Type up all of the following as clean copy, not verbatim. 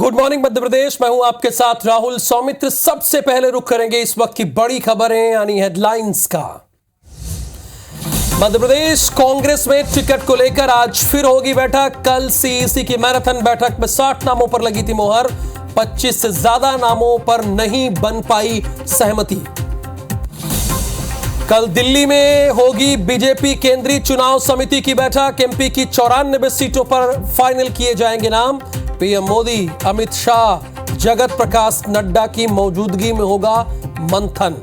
Good morning Madhya Pradesh. मैं हूं आपके साथ राहुल सौमित्र। सबसे पहले रुख करेंगे इस वक्त की बड़ी खबरें यानी हेडलाइंस का। मध्य प्रदेश कांग्रेस में टिकट को लेकर आज फिर होगी बैठक। कल सीईसी की मैराथन बैठक में 60 नामों पर लगी थी मोहर। 25 से ज्यादा नामों पर नहीं बन पाई सहमति। कल दिल्ली में होगी बीजेपी केंद्रीय चुनाव समिति की बैठक। एमपी की 94 सीटों पर फाइनल किए जाएंगे नाम। पीएम मोदी, अमित शाह, जगत प्रकाश नड्डा की मौजूदगी में होगा मंथन।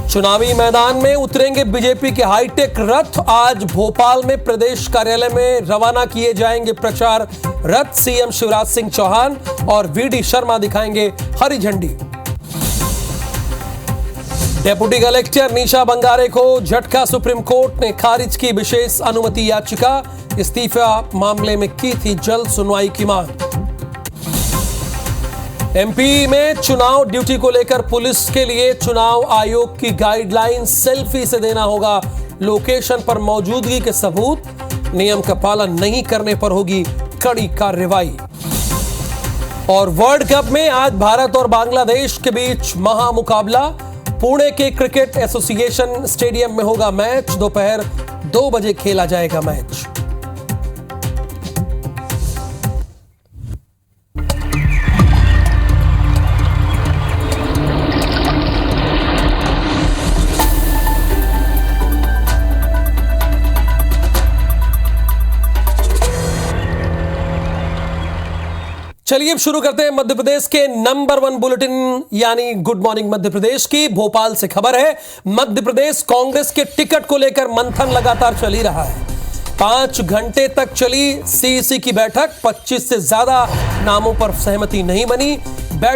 चुनावी मैदान में उतरेंगे बीजेपी के हाईटेक रथ। आज भोपाल में प्रदेश कार्यालय में रवाना किए जाएंगे प्रचार रथ। सीएम शिवराज सिंह चौहान और वीडी शर्मा दिखाएंगे हरी झंडी। डेप्यूटी कलेक्टर निशा बंगारे को झटका। सुप्रीम कोर्ट ने खारिज की विशेष अनुमति याचिका। इस्तीफा मामले में की थी जल्द सुनवाई की मांग। एमपी में चुनाव ड्यूटी को लेकर पुलिस के लिए चुनाव आयोग की गाइडलाइन। सेल्फी से देना होगा लोकेशन पर मौजूदगी के सबूत। नियम का पालन नहीं करने पर होगी कड़ी कार्रवाई। और वर्ल्ड कप में आज भारत और बांग्लादेश के बीच महामुकाबला। पुणे के क्रिकेट एसोसिएशन स्टेडियम में होगा मैच। दोपहर 2 बजे खेला जाएगा मैच। चलिए अब शुरू करते हैं मध्य प्रदेश के नंबर 1 बुलेटिन यानी गुड मॉर्निंग मध्य प्रदेश की। भोपाल से खबर है, मध्य प्रदेश कांग्रेस के टिकट को लेकर मंथन लगातार चल ही रहा है। 5 घंटे तक चली सीईसी की बैठक। 25 से ज्यादा नामों पर सहमति नहीं बनी।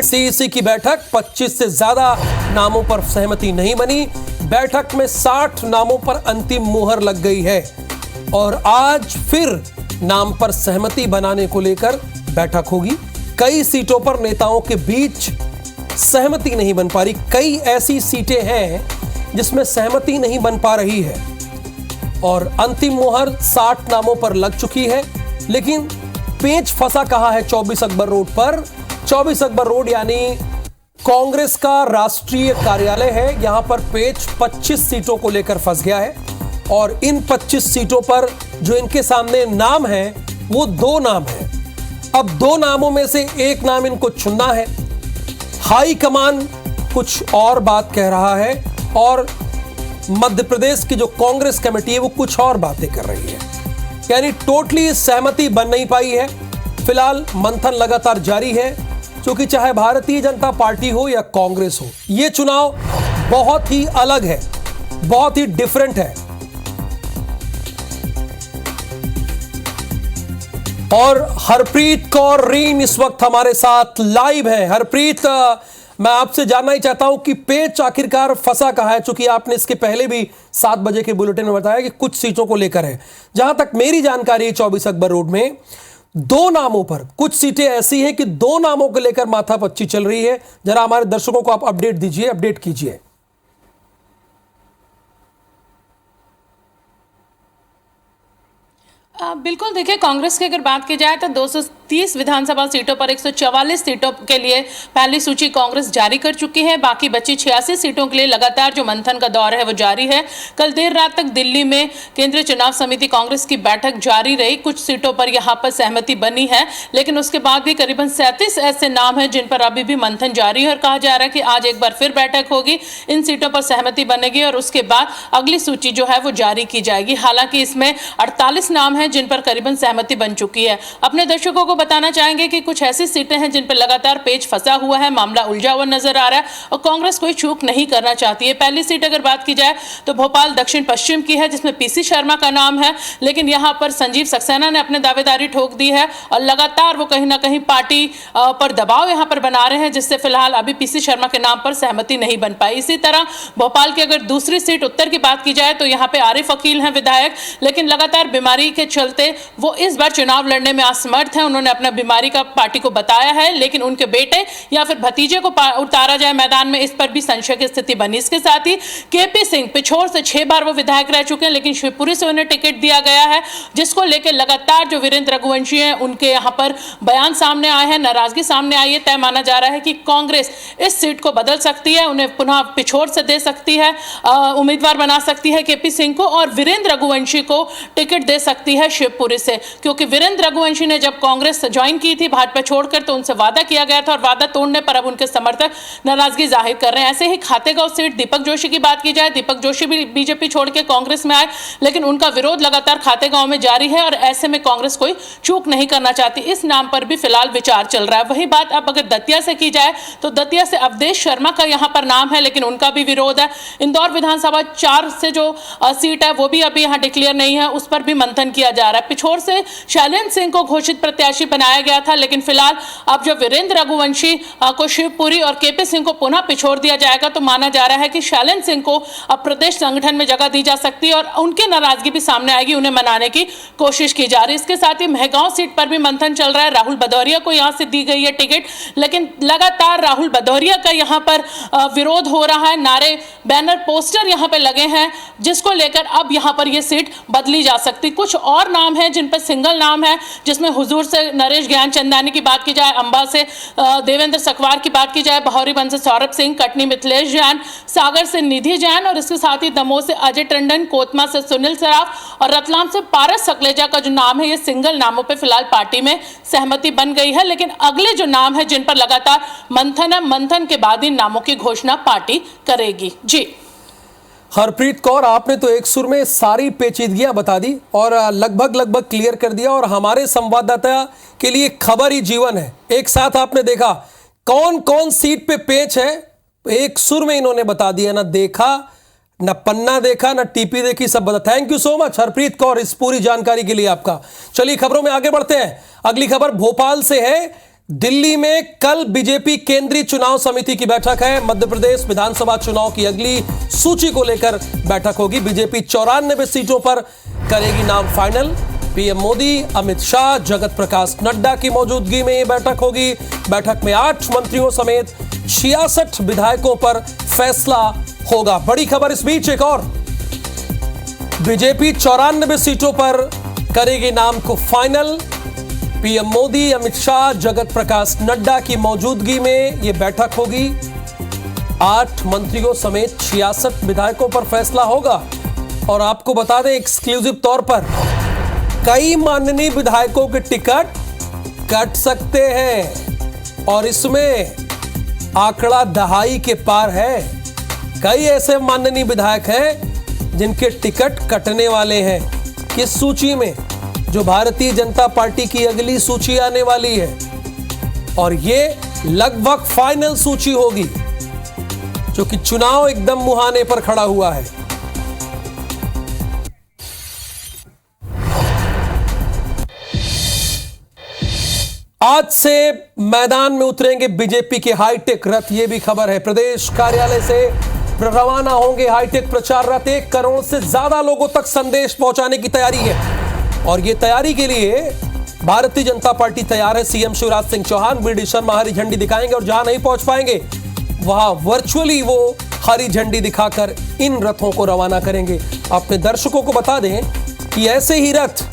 सीईसी की बैठक 25 से ज्यादा नामों पर सहमति नहीं बनी। बैठक में 60 नामों पर अंतिम मुहर लग गई है और आज फिर नाम पर सहमति बनाने को लेकर बैठक होगी। कई सीटों पर नेताओं के बीच सहमति नहीं बन पा रही। कई ऐसी सीटें हैं जिसमें सहमति नहीं बन पा रही है और अंतिम मुहर 60 नामों पर लग चुकी है। लेकिन पेच फंसा कहां है? 24 अकबर रोड पर। 24 अकबर रोड यानी कांग्रेस का राष्ट्रीय कार्यालय है। यहां पर पेच 25 सीटों को लेकर फंस गया है और इन 25 सीटों पर जो इनके सामने नाम है वो 2 नाम है। अब 2 नामों में से एक नाम इनको चुनना है। हाई कमान कुछ और बात कह रहा है और मध्य प्रदेश की जो कांग्रेस कमेटी है वो कुछ और बातें कर रही है। यानी टोटली सहमति बन नहीं पाई है। फिलहाल मंथन लगातार जारी है क्योंकि चाहे भारतीय जनता पार्टी हो या कांग्रेस हो, यह चुनाव बहुत ही अलग है, बहुत ही डिफरेंट है। और हरप्रीत कौर रीन इस वक्त हमारे साथ लाइव है। हरप्रीत, मैं आपसे जानना ही चाहता हूं कि पेच आखिरकार फंसा कहां है, चूंकि आपने इसके पहले भी 7 बजे के बुलेटिन में बताया कि कुछ सीटों को लेकर है। जहां तक मेरी जानकारी है 24 अकबर रोड में 2 नामों पर, कुछ सीटें ऐसी हैं कि 2 नामों को लेकर माथापच्ची चल रही है। जरा हमारे दर्शकों को आप अपडेट दीजिए, अपडेट कीजिए। बिल्कुल, देखिए कांग्रेस की अगर बात की जाए तो 230 विधानसभा सीटों पर 144 सीटों के लिए पहली सूची कांग्रेस जारी कर चुकी है। बाकी बची 86 सीटों के लिए लगातार जो मंथन का दौर है वो जारी है। कल देर रात तक दिल्ली में केंद्रीय चुनाव समिति कांग्रेस की बैठक जारी रही। कुछ सीटों पर यहाँ पर सहमति बनी है, लेकिन उसके बाद भी करीबन 37 ऐसे नाम हैं जिन पर अभी भी मंथन जारी है और कहा जा रहा है कि आज एक बार फिर बैठक होगी, इन सीटों पर सहमति बनेगी और उसके बाद अगली सूची जो है वो जारी की जाएगी। हालांकि इसमें 48 नाम है जिन पर करीबन सहमति बन चुकी है। अपने दर्शकों को बताना चाहेंगे कि कुछ ऐसी सीटें हैं जिन पर लगातार पेच फंसा हुआ है, मामला उलझा हुआ नजर आ रहा है और कांग्रेस कोई चूक नहीं करना चाहती है। पहली सीट अगर बात की जाए तो भोपाल दक्षिण पश्चिम की है, जिसमें पीसी शर्मा का नाम है, लेकिन यहां पर संजीव सक्सेना ने अपने दावेदारी ठोक दी है और लगातार वो कहीं ना कहीं पार्टी पर दबाव यहां पर बना रहे हैं, जिससे फिलहाल अभी पीसी शर्मा के नाम पर सहमति नहीं बन पाई। इसी तरह भोपाल की अगर दूसरी सीट उत्तर की बात की जाए तो यहाँ पे आरिफ अकील हैं विधायक, लेकिन लगातार बीमारी के चलते वो इस बार चुनाव लड़ने में असमर्थ हैं। उन्होंने उन्होंने अपना बीमारी का पार्टी को बताया है, लेकिन उनके बेटे या फिर भतीजे को उतारा जाए मैदान में, इस पर भी संशय की स्थिति बनी। इसके साथ ही केपी सिंह पिछोर से 6 बार वो विधायक रह चुके हैं, लेकिन शिवपुरी से उन्हें टिकट दिया गया है, जिसको लेकर लगातार जो वीरेंद्र रघुवंशी हैं उनके यहाँ पर बयान सामने आए हैं, नाराजगी सामने आई है। तय माना जा रहा है कि कांग्रेस इस सीट को बदल सकती है, उन्हें पुनः पिछोर से दे सकती है, उम्मीदवार बना सकती है केपी सिंह को, और वीरेंद्र रघुवंशी को टिकट दे सकती है शिवपुरी से, क्योंकि वीरेंद्र रघुवंशी ने जब कांग्रेस ज्वाइन की थी भाजपा छोड़कर, तो उनसे वादा किया गया था और वादा तोड़ने पर अब उनके समर्थक नाराजगी जाहिर कर रहे हैं। ऐसे ही खातेगांव सीट दीपक जोशी की बात की जाए, दीपक जोशी भी बीजेपी छोड़ के कांग्रेस में आए, लेकिन उनका विरोध लगातार खातेगांव में जारी है और ऐसे में कांग्रेस कोई चूक नहीं करना चाहती। इस नाम पर भी फिलहाल विचार चल रहा है। वही बात अब अगर दतिया से की जाए तो दतिया से अवधेश शर्मा का यहां पर नाम है, लेकिन उनका भी विरोध है। इंदौर विधानसभा 4 से जो सीट है वो भी अभी यहां डिक्लेयर नहीं है, उस पर भी मंथन किया जा रहा है। पिछोर से शैलेंद्र सिंह को घोषित प्रत्याशी बनाया गया था, लेकिन फिलहाल अब जो वीरेंद्र रघुवंशी को शिवपुरी और केपी सिंह को पुनः पिछोड़ दिया जाएगा, तो माना जा रहा है कि शैलेंद्र सिंह को अब प्रदेश संगठन में जगह दी जा सकती है और उनकी नाराजगी भी सामने आएगी, उन्हें मनाने की कोशिश की जा रही है। इसके साथ ही मेहगांव सीट पर भी मंथन चल रहा है। राहुल भदौरिया को यहां से दी गई है टिकट, लेकिन लगातार राहुल भदौरिया का यहां पर विरोध हो रहा है। नारे, बैनर, पोस्टर यहां पे लगे हैं, जिसको लेकर अब यहां पर यह सीट बदली जा सकती। कुछ और नाम है जिन पर सिंगल नाम है, जिसमें हुजूर से नरेश ज्ञानचंदानी की बात की जाए, अंबा से देवेंद्र सकवार की बात की जाए, बहौरीबंद से सौरभ सिंह, कटनी मिथिलेश जैन, सागर से निधि जैन और इसके साथ ही दमोह से अजय टंडन, कोतमा से सुनील सराफ और रतलाम से पारस सकलेजा का जो नाम है, ये सिंगल नामों पे फिलहाल पार्टी में सहमति बन गई है। लेकिन अगले जो नाम है जिन पर लगातार मंथन है, मंथन के बाद इन नामों की घोषणा पार्टी करेगी। जी हरप्रीत कौर, आपने तो एक सुर में सारी पेचीदगियां बता दी और लगभग क्लियर कर दिया, और हमारे संवाददाता के लिए खबर ही जीवन है। एक साथ आपने देखा कौन कौन सीट पे पेच है, एक सुर में इन्होंने बता दिया, ना देखा, ना पन्ना देखा, ना टीपी देखी, सब बता। Thank you so much Harpreet Kaur इस पूरी जानकारी के लिए आपका। चलिए खबरों में आगे बढ़ते हैं। अगली खबर भोपाल से है। दिल्ली में कल बीजेपी केंद्रीय चुनाव समिति की बैठक है। मध्य प्रदेश विधानसभा चुनाव की अगली सूची को लेकर बैठक होगी। बीजेपी 94 सीटों पर करेगी नाम फाइनल। पीएम मोदी, अमित शाह, जगत प्रकाश नड्डा की मौजूदगी में यह बैठक होगी। बैठक में 8 मंत्रियों समेत 66 विधायकों पर फैसला होगा। बड़ी खबर इस बीच एक और, बीजेपी 94 सीटों पर करेगी नाम को फाइनल। पीएम मोदी, अमित शाह, जगत प्रकाश नड्डा की मौजूदगी में यह बैठक होगी। 8 मंत्रियों समेत 66 विधायकों पर फैसला होगा। और आपको बता दें एक्सक्लूसिव तौर पर, कई माननीय विधायकों के टिकट कट सकते हैं और इसमें आंकड़ा दहाई के पार है। कई ऐसे माननीय विधायक हैं जिनके टिकट कटने वाले हैं। किस सूची में? जो भारतीय जनता पार्टी की अगली सूची आने वाली है, और ये लगभग फाइनल सूची होगी, जो कि चुनाव एकदम मुहाने पर खड़ा हुआ है। आज से मैदान में उतरेंगे बीजेपी के हाईटेक रथ, ये भी खबर है। प्रदेश कार्यालय से रवाना होंगे हाईटेक प्रचार रथ। 1 करोड़ से ज्यादा लोगों तक संदेश पहुंचाने की तैयारी है, और ये तैयारी के लिए भारतीय जनता पार्टी तैयार है। सीएम शिवराज सिंह चौहान वीडी शर्मा हरी झंडी दिखाएंगे, और जहां नहीं पहुंच पाएंगे वहां वर्चुअली वो हरी झंडी दिखाकर इन रथों को रवाना करेंगे। अपने दर्शकों को बता दें कि ऐसे ही रथ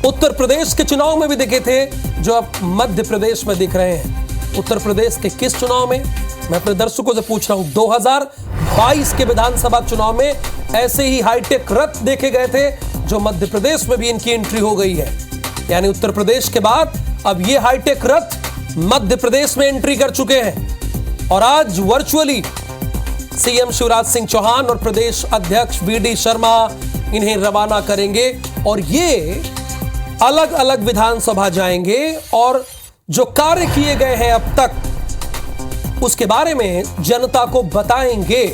उत्तर प्रदेश के चुनाव में भी दिखे थे, जो अब मध्य प्रदेश में दिख रहे हैं। उत्तर प्रदेश के किस चुनाव में? मैं अपने दर्शकों से पूछ रहा हूं। 2022 के विधानसभा चुनाव में ऐसे ही हाईटेक रथ देखे गए थे, जो मध्य प्रदेश में भी इनकी एंट्री हो गई है। यानी उत्तर प्रदेश के बाद अब ये हाईटेक रथ मध्य प्रदेश में एंट्री कर चुके हैं। और आज वर्चुअली सीएम शिवराज सिंह चौहान और प्रदेश अध्यक्ष वीडी शर्मा इन्हें रवाना करेंगे, और ये अलग अलग विधानसभा जाएंगे और जो कार्य किए गए हैं अब तक उसके बारे में जनता को बताएंगे।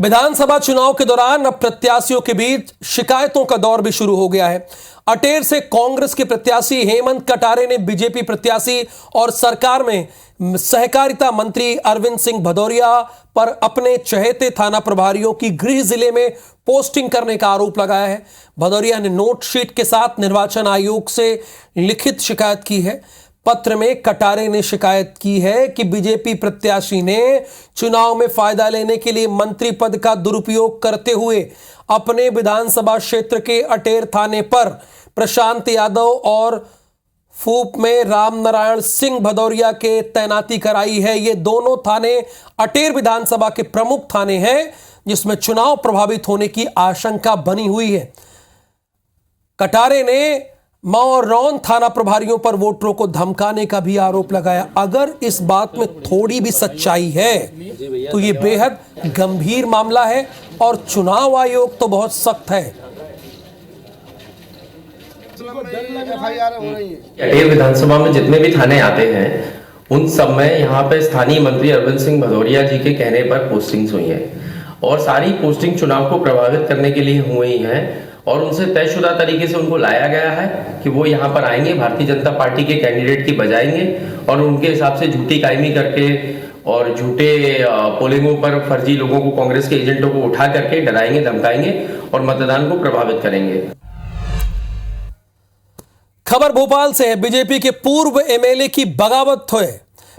विधानसभा चुनाव के दौरान अब प्रत्याशियों के बीच शिकायतों का दौर भी शुरू हो गया है। अटेर से कांग्रेस के प्रत्याशी हेमंत कटारे ने बीजेपी प्रत्याशी और सरकार में सहकारिता मंत्री अरविंद सिंह भदौरिया पर अपने चहेते थाना प्रभारियों की गृह जिले में पोस्टिंग करने का आरोप लगाया है। भदौरिया ने नोट शीट के साथ निर्वाचन आयोग से लिखित शिकायत की है। पत्र में कटारे ने शिकायत की है कि बीजेपी प्रत्याशी ने चुनाव में फायदा लेने के लिए मंत्री पद का दुरुपयोग करते हुए अपने विधानसभा क्षेत्र के अटेर थाने पर प्रशांत यादव और फूप में रामनारायण सिंह भदौरिया के तैनाती कराई है। ये दोनों थाने अटेर विधानसभा के प्रमुख थाने हैं जिसमें चुनाव प्रभावित होने की आशंका बनी हुई है। कटारे ने मौरौन थाना प्रभारियों पर वोटरों को धमकाने का भी आरोप लगाया। अगर इस बात में थोड़ी भी सच्चाई है तो ये बेहद गंभीर मामला है और चुनाव आयोग तो बहुत सख्त है। अटेर विधानसभा में जितने भी थाने आते हैं उन सब में यहाँ पे स्थानीय मंत्री अरविंद सिंह भदौरिया जी के कहने पर पोस्टिंग्स हुई हैं और सारी पोस्टिंग चुनाव को प्रभावित करने के लिए हुई हैं और उनसे तयशुदा तरीके से उनको लाया गया है कि वो यहाँ पर आएंगे, भारतीय जनता पार्टी के कैंडिडेट की बजाएंगे और उनके हिसाब से झूठी कायमी करके और झूठे पोलिंगों पर फर्जी लोगों को, कांग्रेस के एजेंटों को उठा करके डराएंगे, धमकाएंगे और मतदान को प्रभावित करेंगे। खबर भोपाल से है। बीजेपी के पूर्व एमएलए की बगावत हुई।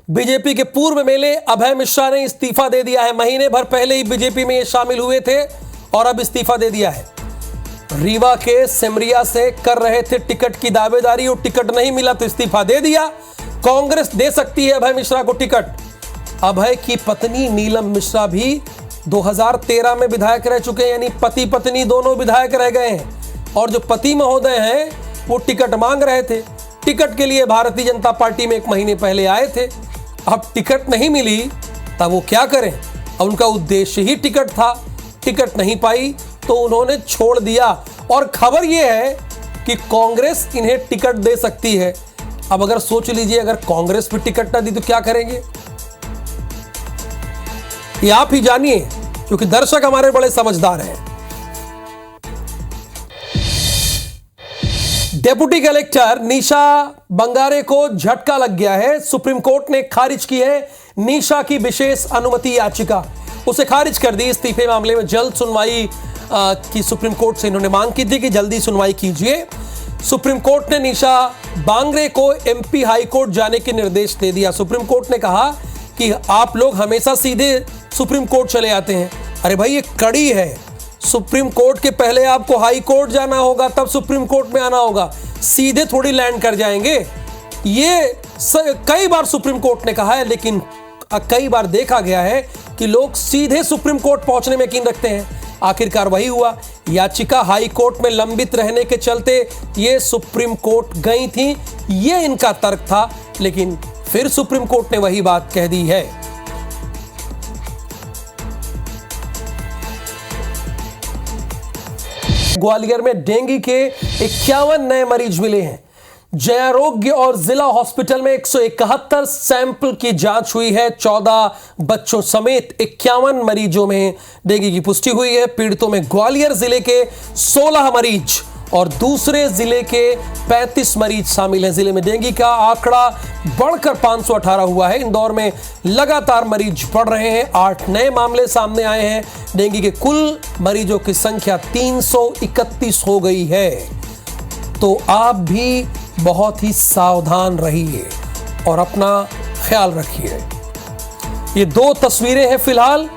बीजेपी के पूर्व एमएलए अभय मिश्रा ने इस्तीफा दे दिया है। महीने भर पहले ही बीजेपी में शामिल हुए थे और अब इस्तीफा दे दिया है। रीवा के सिमरिया से कर रहे थे टिकट की दावेदारी और टिकट नहीं मिला तो इस्तीफा दे दिया। कांग्रेस दे सकती है अभय मिश्रा को टिकट। अभय की पत्नी नीलम मिश्रा भी 2013 में विधायक रह चुके हैं, यानी पति पत्नी दोनों विधायक रह गए हैं और जो पति महोदय हैं वो टिकट मांग रहे थे। टिकट के लिए भारतीय जनता पार्टी में 1 महीने पहले आए थे। अब टिकट नहीं मिली तब वो क्या करें। अब उनका उद्देश्य ही टिकट था, टिकट नहीं पाई तो उन्होंने छोड़ दिया। और खबर यह है कि कांग्रेस इन्हें टिकट दे सकती है। अब अगर सोच लीजिए, अगर कांग्रेस भी टिकट ना दी तो क्या करेंगे, ये आप ही जानिए, क्योंकि दर्शक हमारे बड़े समझदार हैं। डेप्यूटी कलेक्टर निशा बंगारे को झटका लग गया है। सुप्रीम कोर्ट ने खारिज की है निशा की विशेष अनुमति याचिका, उसे खारिज कर दी। इस्तीफे मामले में जल्द सुनवाई की सुप्रीम कोर्ट से इन्होंने मांग की थी कि जल्दी सुनवाई कीजिए। सुप्रीम कोर्ट ने निशा बांगरे को एमपी हाई कोर्ट जाने के निर्देश दे दिया। सुप्रीम कोर्ट ने कहा कि आप लोग हमेशा सीधे सुप्रीम कोर्ट चले आते हैं। अरे भाई, ये कड़ी है। सुप्रीम कोर्ट के पहले आपको हाई कोर्ट जाना होगा, तब सुप्रीम कोर्ट में आना होगा। सीधे थोड़ी लैंड कर जाएंगे। ये कई बार सुप्रीम कोर्ट ने कहा है, लेकिन कई बार देखा गया है कि लोग सीधे सुप्रीम कोर्ट पहुंचने में यकीन रखते हैं। आखिरकार वही हुआ। याचिका हाई कोर्ट में लंबित रहने के चलते ये सुप्रीम कोर्ट गई थी, ये इनका तर्क था, लेकिन फिर सुप्रीम कोर्ट ने वही बात कह दी है। ग्वालियर में डेंगू के 51 नए मरीज मिले हैं। जयारोग्य और जिला हॉस्पिटल में 171 सैंपल की जांच हुई है। 14 बच्चों समेत 51 मरीजों में डेंगू की पुष्टि हुई है। पीड़ितों में ग्वालियर जिले के 16 मरीज और दूसरे जिले के 35 मरीज शामिल हैं। जिले में डेंगू का आंकड़ा बढ़कर 518 हुआ है। इंदौर में लगातार मरीज बढ़ रहे हैं। 8 नए मामले सामने आए हैं। डेंगू के कुल मरीजों की संख्या 331 हो गई है। तो आप भी बहुत ही सावधान रहिए और अपना ख्याल रखिए। ये 2 तस्वीरें हैं फिलहाल।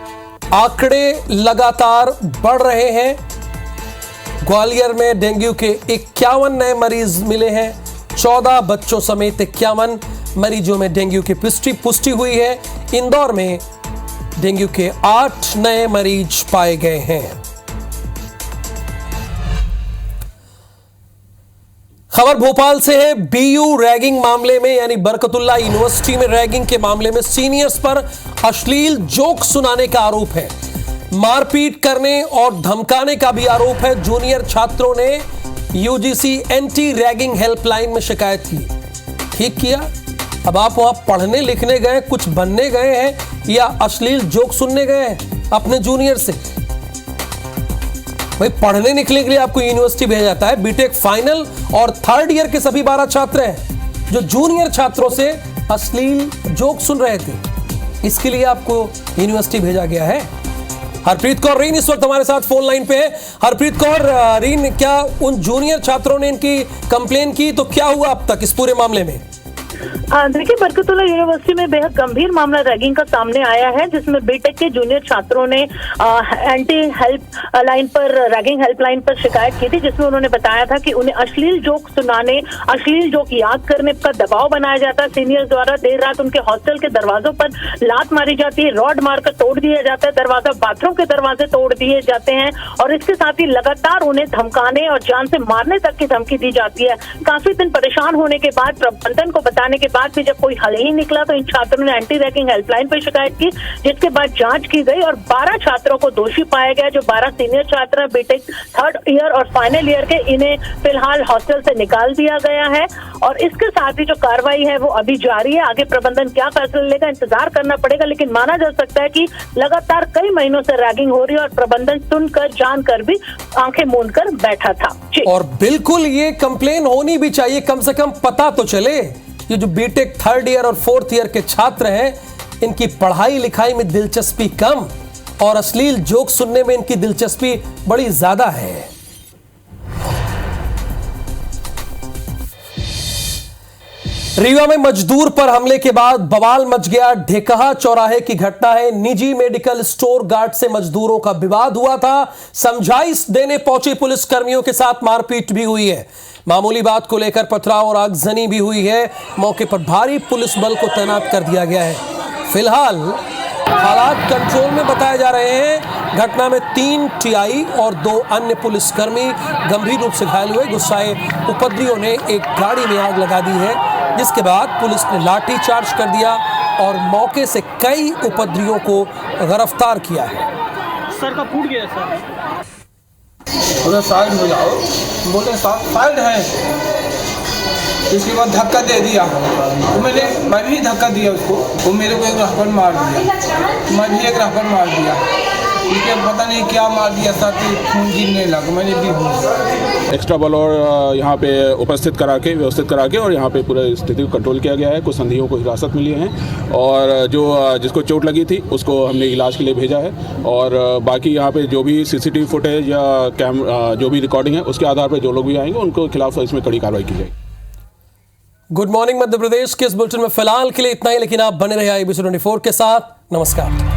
आंकड़े लगातार बढ़ रहे हैं। ग्वालियर में डेंगू के 51 नए मरीज मिले हैं। 14 बच्चों समेत 51 मरीजों में डेंगू की पुष्टि हुई है। इंदौर में डेंगू के 8 नए मरीज पाए गए हैं। खबर भोपाल से है। बीयू रैगिंग मामले में, यानी बरकतुल्ला यूनिवर्सिटी में रैगिंग के मामले में सीनियर्स पर अश्लील जोक सुनाने का आरोप है। मारपीट करने और धमकाने का भी आरोप है। जूनियर छात्रों ने यूजीसी एंटी रैगिंग हेल्पलाइन में शिकायत की। ठीक किया। अब आप वहां पढ़ने लिखने गए, कुछ बनने गए हैं या अश्लील जोक सुनने गए हैं अपने जूनियर से? भाई पढ़ने निकलने के लिए आपको यूनिवर्सिटी भेजा जाता है। बीटेक फाइनल और थर्ड ईयर के सभी 12 छात्र हैं जो जूनियर छात्रों से अश्लील जोक सुन रहे थे, इसके लिए आपको यूनिवर्सिटी भेजा गया है। हरप्रीत कौर रीन इस वक्त हमारे साथ फोन लाइन पे है। हरप्रीत कौर रीन, क्या उन जूनियर छात्रों ने इनकी कंप्लेन की, तो क्या हुआ अब तक इस पूरे मामले में? देखिए, बरकतुल्लाह यूनिवर्सिटी में बेहद गंभीर मामला रैगिंग का सामने आया है, जिसमें बीटेक के जूनियर छात्रों ने एंटी हेल्प लाइन पर, रैगिंग हेल्पलाइन पर शिकायत की थी, जिसमें उन्होंने बताया था कि उन्हें अश्लील जोक सुनाने, अश्लील जोक याद करने का दबाव बनाया जाता है सीनियर्स द्वारा। देर रात उनके हॉस्टल के दरवाजों पर लात मारी जाती है, रॉड मारकर तोड़ दिया जाता है दरवाजा, बाथरूम के दरवाजे तोड़ दिए जाते हैं और इसके साथ ही लगातार उन्हें धमकाने और जान से मारने तक की धमकी दी जाती है। काफी दिन परेशान होने के बाद, प्रबंधन को बताने के बाद भी जब कोई हल ही निकला, तो इन छात्रों ने एंटी रैगिंग हेल्पलाइन पर शिकायत की, जिसके बाद जांच की गई और 12 छात्रों को दोषी पाया गया। जो 12 सीनियर छात्र हैं बीटेक थर्ड ईयर और फाइनल ईयर के, इन्हें फिलहाल हॉस्टल से निकाल दिया गया है और इसके साथ ही जो कार्रवाई है वो अभी जारी है। आगे प्रबंधन क्या फैसला लेगा, इंतजार करना पड़ेगा, लेकिन माना जा सकता है कि लगातार कई महीनों से रैगिंग हो रही है और प्रबंधन सुनकर, जानकर भी आंखें मूंद कर बैठा था। और बिल्कुल ये कंप्लेन होनी भी चाहिए, कम से कम पता तो चले। ये जो बीटेक थर्ड ईयर और फोर्थ ईयर के छात्र हैं, इनकी पढ़ाई लिखाई में दिलचस्पी कम और अश्लील जोक सुनने में इनकी दिलचस्पी बड़ी ज्यादा है। रीवा में मजदूर पर हमले के बाद बवाल मच गया। ढेकहा चौराहे की घटना है। निजी मेडिकल स्टोर गार्ड से मजदूरों का विवाद हुआ था। समझाइश देने पहुंचे पुलिस कर्मियों के साथ मारपीट भी हुई है। मामूली बात को लेकर पथराव और आगजनी भी हुई है। मौके पर भारी पुलिस बल को तैनात कर दिया गया है। फिलहाल हालात कंट्रोल में बताए जा रहे हैं। घटना में 3 टीआई और 2 अन्य पुलिसकर्मी गंभीर रूप से घायल हुए। गुस्साए उपद्रवियों ने एक गाड़ी में आग लगा दी है, जिसके बाद पुलिस ने लाठी चार्ज कर दिया और मौके से कई उपद्रवियों को गिरफ्तार किया है। सर का फूट गया सर। बोले साइड हो जाओ, बोले साइड है। इसके बाद धक्का दे दिया तो मैं भी धक्का दिया उसको, वो मेरे को एक रहपन मार दिया, मैं भी एक रहपन मार दिया। इसके पता नहीं क्या मार दिया, साथ ही खून गिरने लगा, मैंने भी एक्स्ट्रा बल और यहाँ पे उपस्थित करा के, व्यवस्थित करा के और यहाँ पे पूरा स्थिति को कंट्रोल किया गया है। कुछ संदिग्धों को हिरासत में लिए हैं और जो जिसको चोट लगी थी उसको हमने इलाज के लिए भेजा है और बाकी यहाँ पे जो भी सीसीटीवी फुटेज या जो भी रिकॉर्डिंग है उसके आधार पर जो लोग भी आएंगे उनको खिलाफ इसमें कड़ी कार्रवाई की जाएगी। गुड मॉर्निंग मध्य प्रदेश के इस बुलेटिन में फिलहाल के लिए इतना ही, लेकिन आप बने रहिए IBC 24 के साथ। नमस्कार।